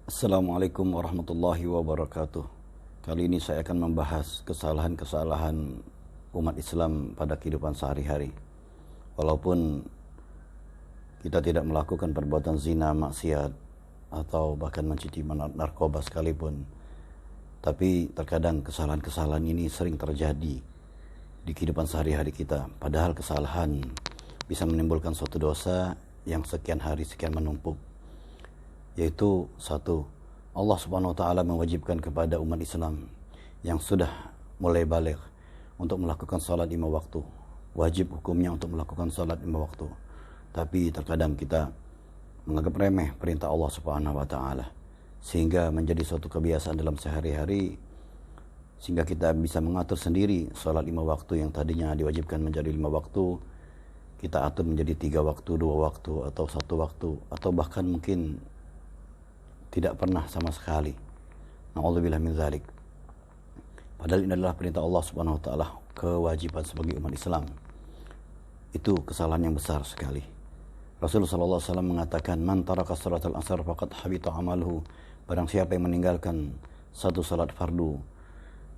Assalamualaikum warahmatullahi wabarakatuh. Kali ini saya akan membahas kesalahan-kesalahan umat Islam pada kehidupan sehari-hari. Walaupun kita tidak melakukan perbuatan zina, maksiat, atau bahkan mencicipi narkoba sekalipun, tapi terkadang kesalahan-kesalahan ini sering terjadi di kehidupan sehari-hari kita. Padahal kesalahan bisa menimbulkan suatu dosa yang sekian hari sekian menumpuk. Yaitu satu, Allah subhanahu wa ta'ala mewajibkan kepada umat Islam yang sudah mulai baligh untuk melakukan salat 5 waktu. Wajib hukumnya untuk melakukan salat 5 waktu. Tapi terkadang kita menganggap remeh perintah Allah subhanahu wa ta'ala, sehingga menjadi suatu kebiasaan dalam sehari-hari, sehingga kita bisa mengatur sendiri salat 5 waktu yang tadinya diwajibkan menjadi 5 waktu, kita atur menjadi 3 waktu, 2 waktu, atau 1 waktu, atau bahkan mungkin tidak pernah sama sekali. Na'udzubillah min dzalik. Padahal ini adalah perintah Allah subhanahu wa ta'ala, kewajiban sebagai umat Islam. Itu kesalahan yang besar sekali. Rasulullah SAW mengatakan, man taraka salatal asar faqad habita amaluhu. Barang siapa yang meninggalkan satu salat fardu,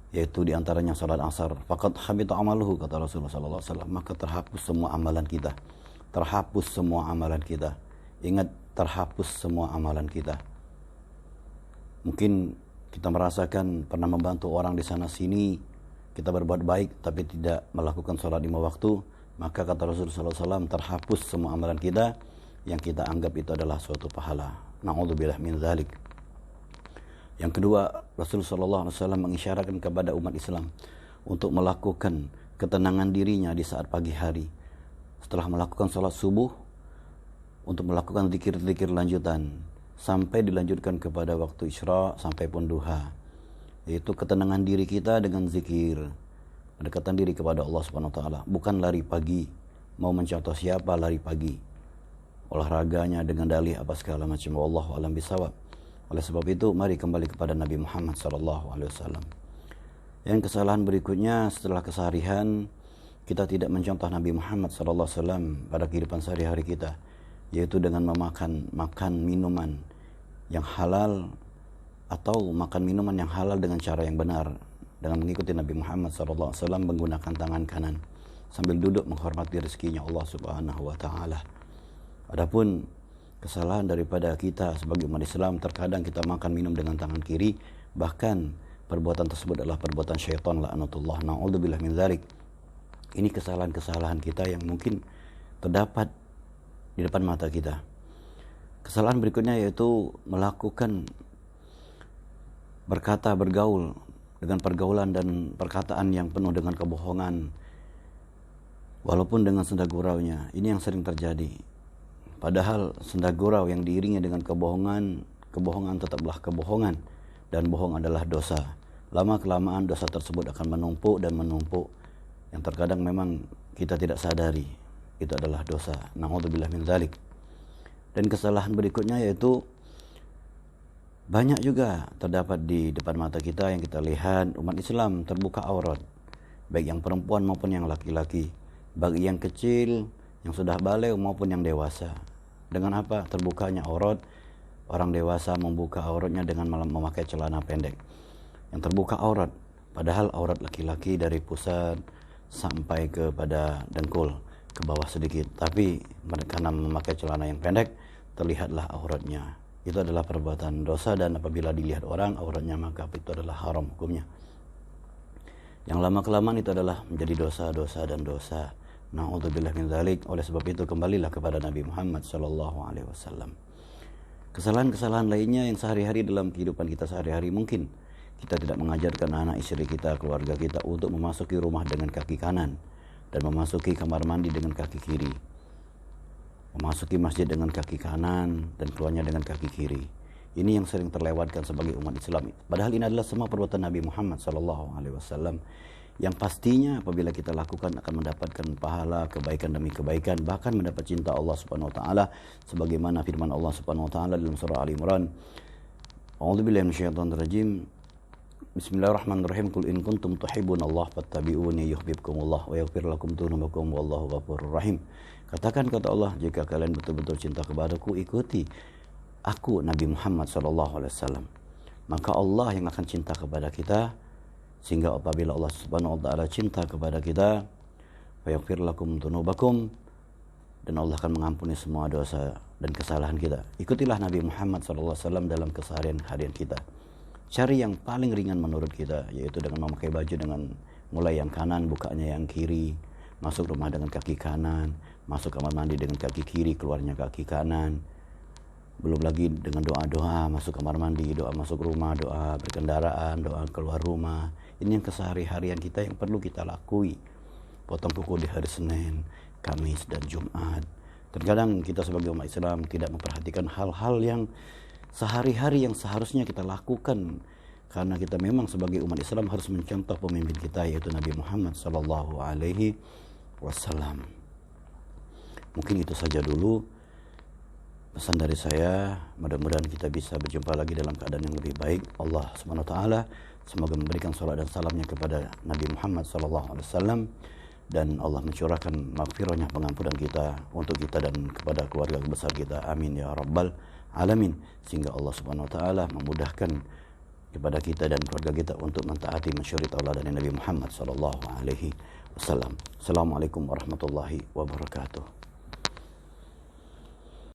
yaitu diantaranya salat asar, faqad habita amaluhu, kata Rasulullah SAW, maka terhapus semua amalan kita. Terhapus semua amalan kita. Ingat, terhapus semua amalan kita. Mungkin kita merasakan pernah membantu orang di sana sini, kita berbuat baik tapi tidak melakukan sholat 5 waktu, maka kata Rasulullah SAW, terhapus semua amalan kita yang kita anggap itu adalah suatu pahala. Na'udzubillah min dzalik. Yang kedua, Rasulullah SAW mengisyaratkan kepada umat Islam untuk melakukan ketenangan dirinya di saat pagi hari. Setelah melakukan sholat subuh, untuk melakukan zikir-zikir lanjutan sampai dilanjutkan kepada waktu isra sampai pun duha, yaitu ketenangan diri kita dengan zikir, pendekatan diri kepada Allah Subhanahu wa taala, bukan lari pagi mau mencontoh siapa lari pagi, olahraganya dengan dalih apa segala macam, wallahu alam bisawab. Oleh sebab itu mari kembali kepada Nabi Muhammad SAW. Yang kesalahan berikutnya setelah keseharian, kita tidak mencontoh Nabi Muhammad SAW pada kehidupan sehari-hari kita, yaitu dengan makan minuman yang halal, atau makan minuman yang halal dengan cara yang benar, dengan mengikuti Nabi Muhammad SAW menggunakan tangan kanan sambil duduk menghormati rezekinya Allah Subhanahu wa ta'ala. Adapun kesalahan daripada kita sebagai umat Islam, terkadang kita makan minum dengan tangan kiri, bahkan perbuatan tersebut adalah perbuatan syaitan, la'natullah, na'udzubillah min dzalik. Ini kesalahan-kesalahan kita yang mungkin terdapat di depan mata kita. Kesalahan berikutnya yaitu melakukan bergaul dengan pergaulan dan perkataan yang penuh dengan kebohongan, walaupun dengan senda guraunya. Ini yang sering terjadi. Padahal senda gurau yang diiringi dengan kebohongan tetaplah kebohongan, dan bohong adalah dosa. Lama-kelamaan dosa tersebut akan menumpuk dan menumpuk, yang terkadang memang kita tidak sadari itu adalah dosa. Na'udzubillah min dzalik. Dan kesalahan berikutnya yaitu banyak juga terdapat di depan mata kita yang kita lihat, umat Islam terbuka aurat, baik yang perempuan maupun yang laki-laki, bagi yang kecil, yang sudah baligh maupun yang dewasa. Dengan apa terbukanya aurat? Orang dewasa membuka auratnya dengan memakai celana pendek yang terbuka aurat, padahal aurat laki-laki dari pusat sampai kepada dengkul ke bawah sedikit, tapi karena memakai celana yang pendek terlihatlah auratnya. Itu adalah perbuatan dosa, dan apabila dilihat orang auratnya, maka itu adalah haram hukumnya. Yang lama-kelamaan itu adalah menjadi dosa-dosa dan dosa. Na'udzubillah min dzalik. Oleh sebab itu kembalilah kepada Nabi Muhammad SAW. Kesalahan-kesalahan lainnya yang sehari-hari dalam kehidupan kita sehari-hari, mungkin kita tidak mengajarkan anak istri kita, keluarga kita untuk memasuki rumah dengan kaki kanan dan memasuki kamar mandi dengan kaki kiri, memasuki masjid dengan kaki kanan dan keluarnya dengan kaki kiri. Ini yang sering terlewatkan sebagai umat Islam. Padahal ini adalah semua perbuatan Nabi Muhammad SAW, yang pastinya apabila kita lakukan akan mendapatkan pahala, kebaikan demi kebaikan, bahkan mendapat cinta Allah Subhanahu wa taala, sebagaimana firman Allah Subhanahu wa taala dalam surah Ali Imran. A'udzubillahi minasyaitonirrajim. Bismillahirrahmanirrahim. Qul in kuntum tuhibbunallaha fattabi'uni yuhibbukumullah wa yaghfir lakum dzunubakum wallahu ghafurur rahim. Katakan, kata Allah, jika kalian betul-betul cinta kepadaku, ikuti aku Nabi Muhammad SAW, maka Allah yang akan cinta kepada kita. Sehingga apabila Allah Subhanahu wa taala cinta kepada kita, fayaghfir lakum dzunubakum, dan Allah akan mengampuni semua dosa dan kesalahan kita. Ikutilah Nabi Muhammad SAW dalam keseharian harian kita. Cari yang paling ringan menurut kita, yaitu dengan memakai baju dengan mulai yang kanan, bukanya yang kiri, masuk rumah dengan kaki kanan, masuk kamar mandi dengan kaki kiri, keluarnya kaki kanan. Belum lagi dengan doa-doa, masuk kamar mandi, doa masuk rumah, doa berkendaraan, doa keluar rumah. Ini yang kesehari-harian kita yang perlu kita lakui. Potong kuku di hari Senin, Kamis, dan Jumat. Terkadang kita sebagai umat Islam tidak memperhatikan hal-hal yang sehari-hari yang seharusnya kita lakukan. Karena kita memang sebagai umat Islam harus mencontoh pemimpin kita, yaitu Nabi Muhammad SAW. Mungkin itu saja dulu pesan dari saya. Mudah-mudahan kita bisa berjumpa lagi dalam keadaan yang lebih baik. Allah Subhanahu wa taala semoga memberikan salat dan salamnya kepada Nabi Muhammad SAW, dan Allah mencurahkan maghfirahnya, pengampunan kita untuk kita dan kepada keluarga besar kita. Amin ya rabbal alamin. Sehingga Allah Subhanahu wa taala memudahkan kepada kita dan keluarga kita untuk mentaati mensyuriat Allah dan Nabi Muhammad SAW. Assalamualaikum warahmatullahi wabarakatuh.